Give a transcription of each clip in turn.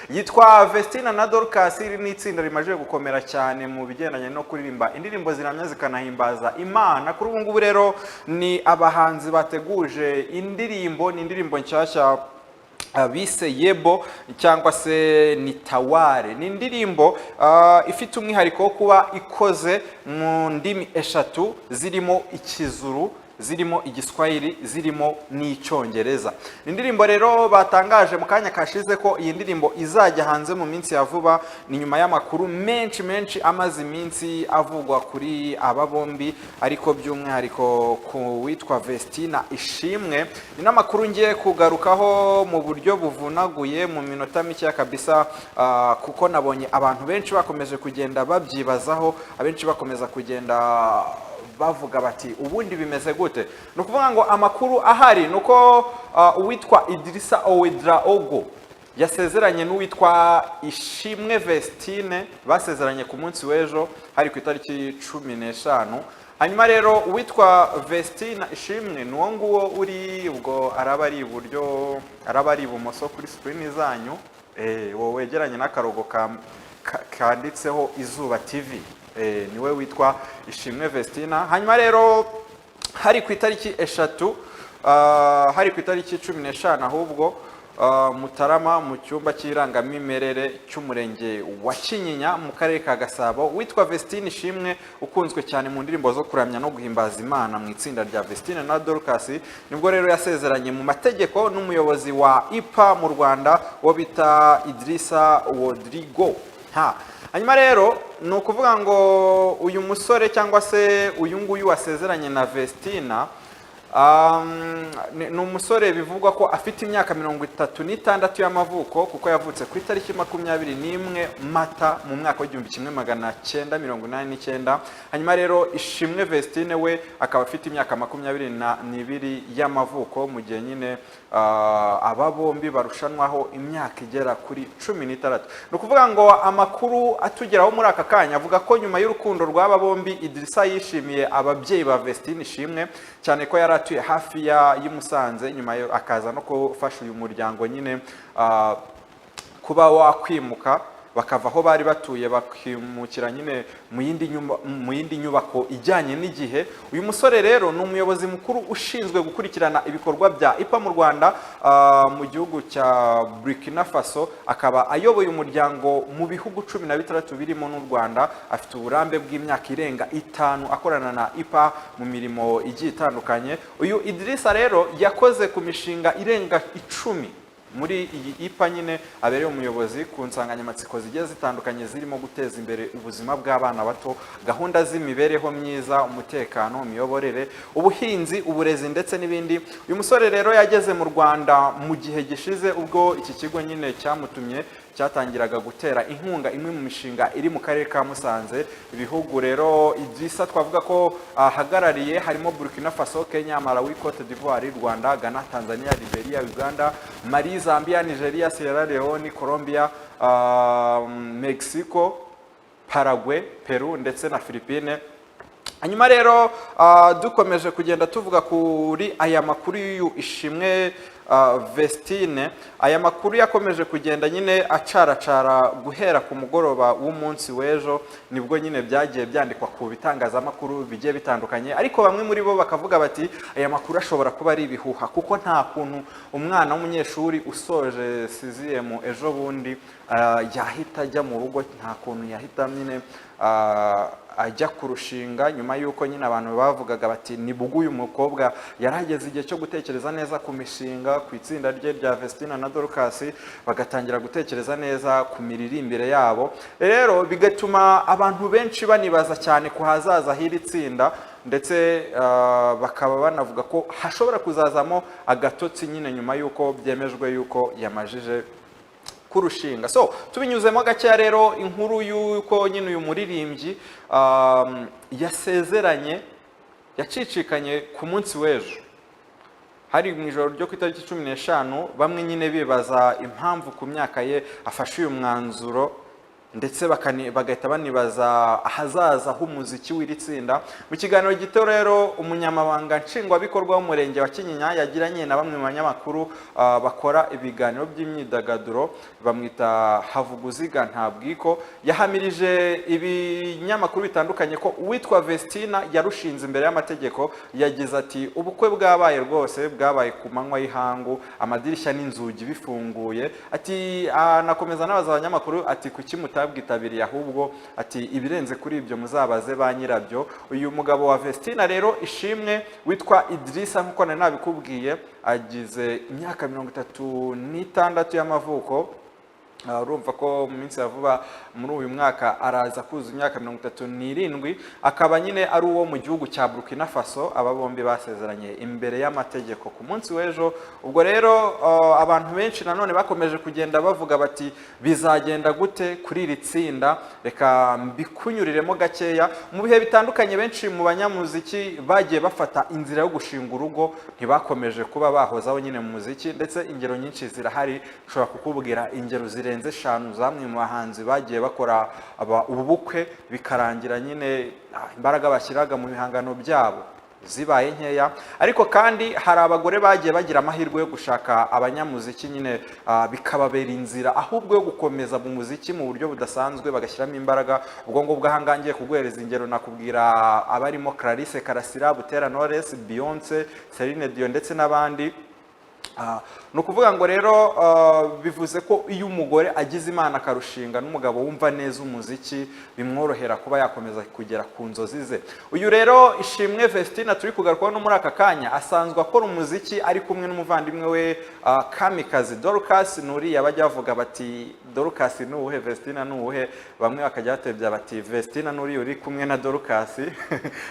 yitwa Vestina na Dorcas. Iri ni itsinda rimaje gukomera cyane mu bigendanye no kuririmba indirimbo ziramya zikanahimbaza Imana. Kuri ubu ngubu rero ni abahanzi bateguje indirimbo, ni indirimbo nshyashya bise Yebo cyangwa se ni Taware. Ni indirimbo ifite umwihariko wo kuba ikoze mu ndimi eshatu zirimo Ikizuru, zirimo Igiswahili, zirimo n'Icyongereza. Indirimbo rero batangaje mu kanya kashize ko iyi ndirimbo izajya hanze mu minsi ya vuba, ni nyuma y'amakuru menshi amaze iminsi avugwa kuri aba bombi, ariko by'umwihariko ku witwa Vestina Ishimwe. Ni n'amakuru ngiye kugarukaho mu buryo buvunaguye mu minota mike kabisa, kuko nabonye abantu benshi bakomeje kugenda babyibazaho, abenshi bakomeza kugenda bavuga bati ubundi bimeze gute. No kuvuga ngo amakuru ahari nuko uwitwa Idrissa Ouedraogo yasezeranye n'uwitwa Ishimwe Vestine, basezeranye ku munsi w'ejo hari ku itariki 15. Hanyuma rero uwitwa Vestina Ishimwe nuwo nguwo uri ubwo araba ari iburyo, araba ari ibumoso kuri screen zanyu, wowe wegeranye n'akarogo kanditseho Izuba TV, niwe witwa Ishimwe Vestina. Hanyuma rero hari ku itariki 3, hari ku itariki 15 ahubwo Mutarama mu cyumba cy'irangamimerere cy'umurenge wa Kinyinya mu karere ka Gasabo, witwa Vestina Ishimwe ukunzwe cyane mu ndirimbo zo kuramya no guhimbaza Imana mu itsinda rya Vestina na Dorcas, nibwo rero yasezeranye mu mategeko n'umuyobozi wa IPA mu Rwanda wo bita Idrissa Ouedraogo. Hanyuma rero ni ukuvuga ngo uyu musore cyangwa se uyu nguyu wasezeranye na Vestina, ni umusore bivugwa ko afite imyaka 36 y'amavuko, kuko yavutse ku itariki 21 Mata mu mwaka w'1989. Hanyuma rero Ishimwe Vestine we akaba afite imyaka 22 y'amavuko, mu gihe nyine aba bombi barushanwaho imyaka igera kuri 16. No kuvuga ngo amakuru atugeraho muri aka kanya avuga ko nyuma y'urukundo rw'aba bombi Idrissa yishimiye ababyeyi ba Vestina Ishimwe cyane ko yari atuye hafi y'i Musanze, nyuma akaza no gufasha uyu muryango nyine kuba wakwimuka bakava aho bari batuye bakimukira nyine mu yindi nyubako ijyanye n'igihe. Uyu musore rero ni umuyobozi mukuru ushinzwe gukurikirana ibikorwa bya IPA mu Rwanda, mu gihugu cya Burkina Faso, akaba ayoboye umuryango mu bihugu 16 birimo n'u Rwanda. Afite uburambe bw'imyaka irenga 5 akorana na IPA mu mirimo igiye itandukanye. Uyu Idrissa rero yakoze ku mishinga irenga 10 muri iyi IPA nyine abereye umuyobozi ku nsanganyamatsiko zigiye zitandukanye zirimo guteza imbere ubuzima bw'abana bato, gahunda z'imibereho myiza, umutekano, imiyoborere, ubuhinzi, uburezi ndetse n'ibindi. Uyu musore rero yageze mu Rwanda mu gihe gishize ubwo iki kigo nyine cyamutumye cyatangiraga gutera inkunga imwe mu mishinga iri mu karere ka Musanze. Ibihugu rero Idrissa twavuga ko ahagarariye harimo Burkina Faso, Kenya, Malawi, Cote d'Ivoire, Rwanda, Ghana, Tanzania, Liberia, Uganda, Mali, Zambia, Nigeria, Sierra Leone, Colombia, Mexico, Paraguay, Peru ndetse na Philippines. Hanyuma rero dukomeje kugenda tuvuga kuri aya makuru y'uyu Ishimwe Vestine. Aya makuru yakomeje kugenda nyine acaracara guhera ku mugoroba w'umunsi w'ejo, nibwo nyine byagiye byandikwa ku bitangazamakuru bigiye bitandukanye, ariko bamwe muri bo bakavuga bati aya makuru ashobora kuba ari ibihuha, kuko nta kuntu umwana w'umunyeshuri usoje CZM ejo bundi yahita ajya mu rugo, nta kuntu yahita nyine ajya kurushinga nyuma yuko nyine abantu bavugaga bati nibwo uyu mukobwa yarageze igihe cyo gutekereza neza ku mishinga, ku itsinda rye rya Vestina na Dorcas, bagatangira gutekereza neza ku miririmbire yabo. Rero bigatuma abantu benshi banibaza cyane ku hazaza h'iri tsinda, ndetse bakaba banavuga ko hashobora kuzazamo agatotsi nyine nyuma yuko byemejwe yuko yamajije kurushinga. So tubinyuzemo gake rero inkuru yuko nyine uyu muririmbyi yasezeranye yacicikanye ku munsi w'ejo hari mu ijoro ryo ku itariki 15. Bamwe nyine bibaza impamvu ku myaka ye afashe uyu mwanzuro ndetse bagahita banibaza ahazaza h'umuziki w'iri tsinda. Mu kiganiro gito rero umunyamabanga nshingwabikorwa w'umurenge wa Kinyinya yagiranye na bamwe mu banyamakuru bakora ibiganiro by'imyidagaduro, bamwita Havuguziga Ntabwiko, yahamirije ibinyamakuru bitandukanye ko uwitwa Vestina yarushinze imbere y'amategeko. Yagize ati ubukwe bwabaye rwose, bwabaye ku manywa y'ihangu, amadirishya n'inzugi bifunguye. Ati nakomeza nabaza abanyamakuru ati kuki mutabwitabiriye, ahubwo ati ibirenze kuri ibyo muzabaze ba nyirabyo. Uyu mugabo wa Vestina rero Ishimwe witwa Idrissa nkuko nari nabikubwiye, agize imyaka 36 y'amavuko. Urumva ko mu minsi ya vuba muri uyu mwaka araza kuzuza imyaka 37. Akaba nyine ari uwo mu gihugu cya Burkina Faso. Aba bombi basezeranye imbere y'amategeko ku munsi w'ejo. Ubwo rero abantu benshi nanone bakomeje kugenda bavuga bati bizagenda gute kuri iri tsinda. Reka mbikunyuriremo gakeya. Mu bihe bitandukanye benshi mu banyamuziki bagiye bafata inzira yo gushinga urugo, ntibakomeje kuba bahozaho nyine mu muziki, ndetse ingero nyinshi zirahari. Ushobora kukubwira ingero zirenze 5 zamwe mu bahanzi bagiye bakora ubu bukwe bikarangira nyine imbaraga bashyiraga mu bihangano byabo zibaye nkeya. Ariko kandi hari abagore bagiye bagira amahirwe yo gushaka abanyamuziki nyine bikababera inzira ahubwo yo gukomeza mu muziki mu buryo budasanzwe, bagashyiramo imbaraga. Ubwo ngubwo ahangangiye kuguhereza ingero nakubwira abarimo Clarisse Karasira, Butera Knowless, Beyonce, Celine Dion ndetse n'abandi. Ni ukuvuga ngo rero bivuze ko iyo umugore agize Imana akarushinga n'umugabo wumva neza umuziki, bimworohera kuba yakomeza kugera ku nzozi ze. Uyu rero Ishimwe Vestina turi kugarukaho no muri aka kanya, asanzwe akora umuziki ari kumwe n'umuvandimwe we Kamikazi Dorcas. Nuriya bajya bavuga bati Dorcas ni uwuhe, Vestina ni uwuhe, bamwe bakajya batebya bati Vestina nuriya uri kumwe na Dorcas.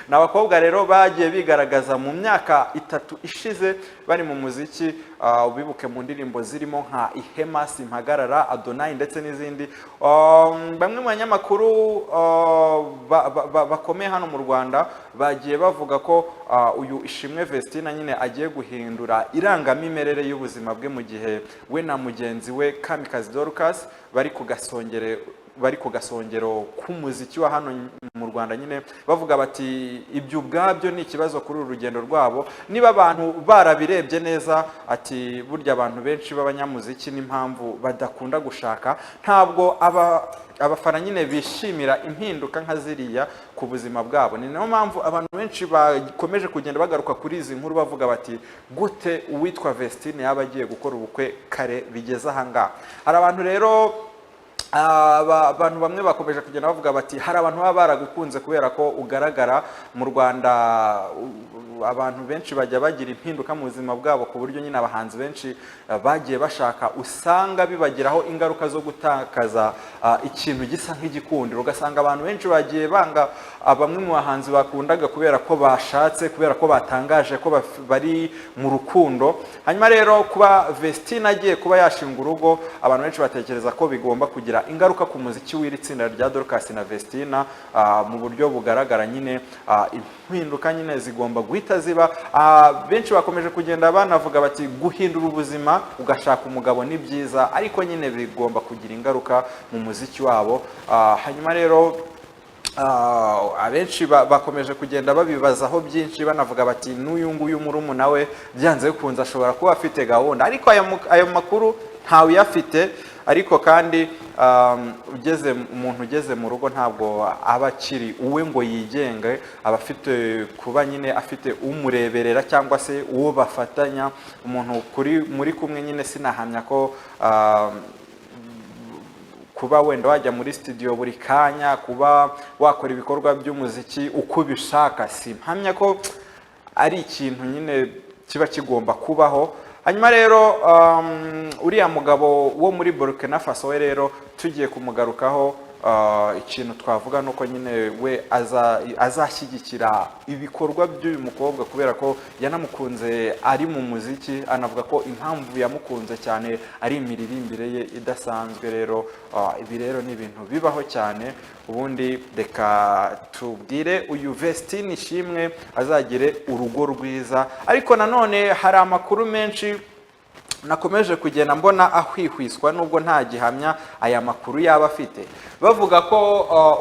N'abakobwa rero bagiye bigaragaza mu myaka 3 ishize bari mu muziki. Ubibuke mu ndirimbo zirimo nka Ihema, Simpagarara, Adonai ndetse n'izindi. Bamwe mu banyamakuru bakomeye hano mu Rwanda bagiye bavuga ko uyu Ishimwe Vestina nyine agiye guhindura irangamimerere y'ubuzima bwe mu gihe we na mugenzi we Kamikazi Dorcas bari ku gasongero k'umuziki wa hano mu Rwanda nyine, bavuga bati ibyo ubwabyo ni ikibazo kuri uru rugendo rwabo. Niba abantu barabirebye neza, ati burya abantu benshi b'abanyamuziki n'impamvu badakunda gushaka, ntabwo abafana nyine bishimira impinduka nka ziriya ku buzima bwabo. Ni nayo mpamvu abantu benshi bakomeje kugenda bagaruka kuri izi nkuru bavuga bati gute uwitwa Vestina yaba agiye gukora ubukwe kare bigeze aha ngaha. Hari abantu rero abantu bamwe bakomeje kugenda bavuga bati hari abantu baba baragukunze kubera ko ugaragara mu Rwanda. Abantu benshi bajya bagira impinduka mu buzima bwabo ku buryo nyine abahanzi benshi bagiye bashaka usanga bibagiraho ingaruka zo gutakaza ikintu gisa nk'igikundiro. Ugasanga abantu benshi bagiye banga bamwe mu bahanzi bakundaga kubera ko bashatse, kubera ko batangaje ko bari mu rukundo. Hanyuma rero kuba Vestina agiye kuba yashinga urugo, abantu benshi batekereza ko bigomba kugira ingaruka ku muziki w'iri tsinda rya Dorcas na Vestina mu buryo bugaragara. Nyine impinduka nyine zigomba guhita ziba. Benshi bakomeje kugenda banavuga bati guhindura ubuzima ugashaka umugabo ni byiza, ariko nyine bigomba kugira ingaruka mu muziki wabo. Hanyuma rero abenshi bakomeje kugenda babibazaho byinshi, banavuga bati n'uyu nguyu murumuna we byanze bikunze ashobora kuba afite gahunda, ariko ayo makuru ntawe uyafite. Ariko kandi umuntu ugeze mu rugo ntabwo aba akiri uwe ngo yigenge, aba afite kuba nyine afite umureberera cyangwa se uwo bafatanya. Umuntu muri kumwe nyine sinahamya ko kuba wenda wajya muri studio buri kanya, kuba wakora ibikorwa by'umuziki uko ubishaka, simpamya ko ari ikintu nyine kiba kigomba kubaho. Hanyuma rero uriya mugabo wo muri Burkina Faso we rero tugiye kumugarukaho. Ikintu twavuga nuko nyine we azashyigikira ibikorwa by'uyu mukobwa kubera ko yanamukunze ari mu muziki. Anavuga ko impamvu yamukunze cyane ari imiririmbire ye idasanzwe. Rero ibi rero ni ibintu bibaho cyane. Ubundi reka tubwire uyu Vestina Ishimwe azagire urugo rwiza. Ariko nanone hari amakuru menshi nakomeje kugenda mbona ahwihwiswa nubwo nta gihamya aya makuru yaba afite, bavuga ko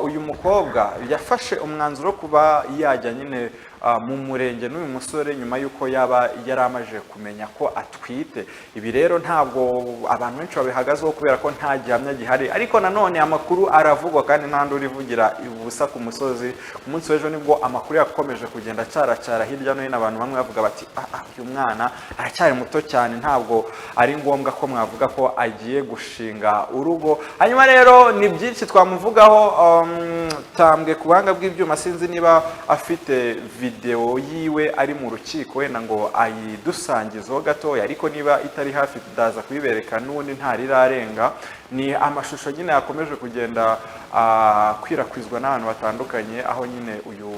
uyu mukobwa yafashe umwanzuro kuba yajya nyine mu murenge n'uyu musore nyuma y'uko yaba yaramaje kumenya ko atwite. Ibi rero ntabwo abantu benshi babihagazeho kubera ko nta gihamya gihari, ariko nanone amakuru aravugwa kandi nta nduri ivugira ubusa ku musozi. Ku munsi w'ejo nibwo amakuru yakomeje kugenda caracara hirya no hino, abantu bamwe bavuga bati uyu mwana aracyari muto cyane, ntabwo ari ngombwa ko mwavuga ko agiye gushinga urugo. Hanyuma rero ni byinshi twamuvugaho. Tambwe ku buhanga bw'ibyuma, sinzi niba afite video yiwe ari mu rukiko wenda ngo ayidusangizeho gatoya, ariko niba itari hafi tudaza kuyibereka, n'ubundi ntarirarenga. Ni amashusho nyine yakomeje kugenda kwirakwizwa n'abantu batandukanye, aho nyine uyu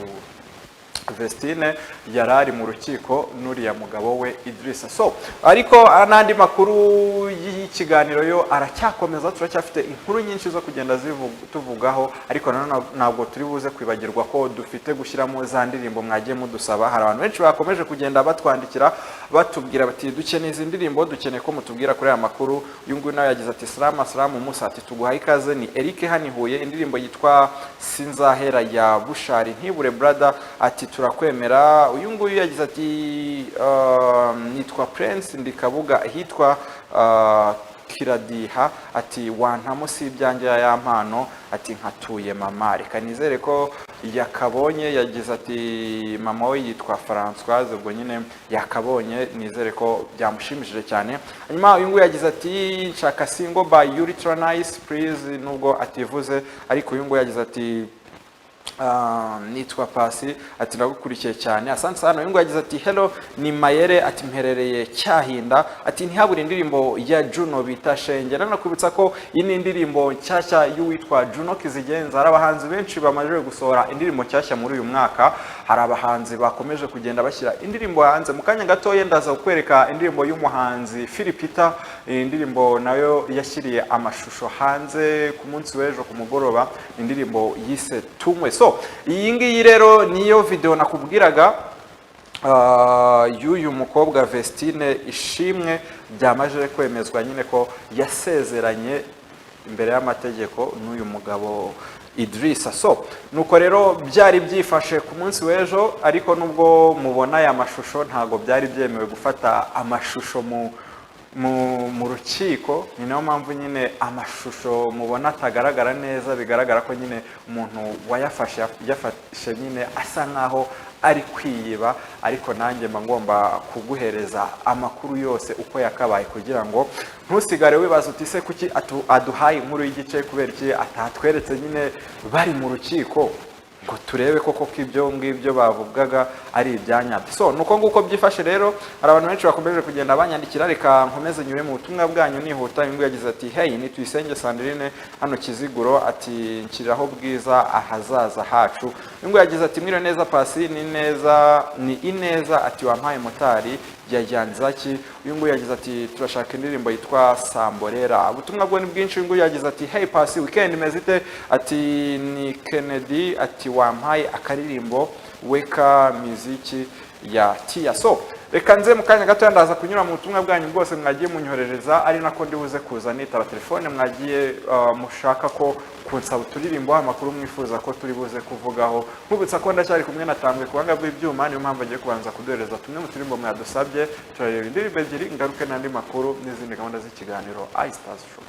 Vestine yarari mu rukiko n'uriya mugabo we Idrissa. So ariko n'andi makuru y'ikiganiro yo aracyakomeza, turacyafite inkuru nyinshi zo kugenda tuvugaho, ariko ntabwo turi buze kwibagirwa ko dufite gushyiramo za ndirimbo mwagiye mudusaba. Hari abantu benshi bakomeje kugenda batwandikira batubwira bati dukeneye izi ndirimbo, dukeneye ko mutubwira kuri aya makuru. Uyu nguyu nawe yagize ati salamu Musa, ati tuguhaye ikaze. Ni Eric Hanihuye, indirimbo yitwa Sinzahera ya Bushari Ntibure Brother, ati turakwemera. Uyu nguyu yagize ati nitwa Prince Ndikabuga hitwa Kiradiha, ati wantamo si ibyanjye ya mpano, ati nkatuye mama. Reka nizere ko yakabonye. Yagize ati mama we yitwa Françoise, ubwo nyine yakabonye, nizere ko byamushimishije cyane. Hanyuma uyu nguyu yagize ati nshaka single by Ultra Nice please, nubwo ativuze, ariko uyu nguyu yagize ati nitwa Pasi, ati ndagukurikiye cyane, asante sana. Uyu nguyu yagize ati hello ni Mayere, ati mperereye Cyahinda, ati ntihabure indirimbo ya Juno bita Shenge. Nanakubitsa ko iyi ni indirimbo nshyashya y'uwitwa Juno Kizigenza. Hari abahanzi benshi bamaze gusohora indirimbo nshyashya muri uyu mwaka, hari abahanzi bakomeje kugenda bashyira indirimbo hanze. Mu kanya gato yendaza kukwereka indirimbo y'umuhanzi Philipita, indirimbo nayo yashyiriye amashusho hanze ku munsi w'ejo ku mugoroba, indirimbo yise Tumwe. So iyi ngiyi rero niyo video nakubwiraga y'uyu mukobwa Vestine Ishimwe, byamaje kwemezwa nyine ko yasezeranye imbere y'amategeko n'uyu mugabo Idrissa. So nuko rero byari byifashe ku munsi w'ejo, ariko nubwo mubona aya mashusho ntago byari byemewe gufata amashusho mu rukiko. Ni nayo mpamvu nyine amashusho mubona atagaragara neza, bigaragara ko nyine umuntu wayafashe nyine asa nkaho ari kwiyiba, ariko nanjye mba ngomba kuguhereza amakuru yose uko yakabaye, kugira ngo ntusigare wibaza uti se kuki aduhaye inkuru y'igice, kubera iki atatweretse nyine bari mu rukiko ngo turebe koko ko ibyo ngibyo bavugaga ari ibyanyabyo. So nuko nguko byifashe rero. Hari abantu benshi bakomeje kugenda banyandikira, reka nkomeze nyure mu butumwa bwanyu nihuta. Uyu yagize ati hey ni Tuyisenge Sandrine hano Kiziguro, ati nkiriraho bwiza ahazaza hacu. Uyu yagize ati mwire neza Pasi, ni ineza, ati wampaye motari yajyanzaki. Uyu nguyu yagize ati turashaka indirimbo yitwa Samborera. Ubutumwa bwo ni bwinshi. Uyu nguyu yagize ati hey Pasi weekend imezite, ati ni Kennedy, ati wampaye akaririmbo weka muziki ya Tia. So reka nze mu kanya gato ndaza kunyura mu butumwa bwanyu bwose mwagiye munyoherereza, ari nako ndibuze kuza nitaba telefone mwagiye mushaka ko kunsaba uturirimbo, amakuru mwifuza ko turi buze kuvugaho. Nkubutsa ko ndacyari kumwe na Tambwe ku buhanga bw'ibyuma, niyo mpamvu agiye kubanza kuduhereza tumwe mu turirimbo mwadusabye. Turareba indirimbo ebyiri ngaruke n'andi makuru n'izindi gahunda z'ikiganiro iStars Show.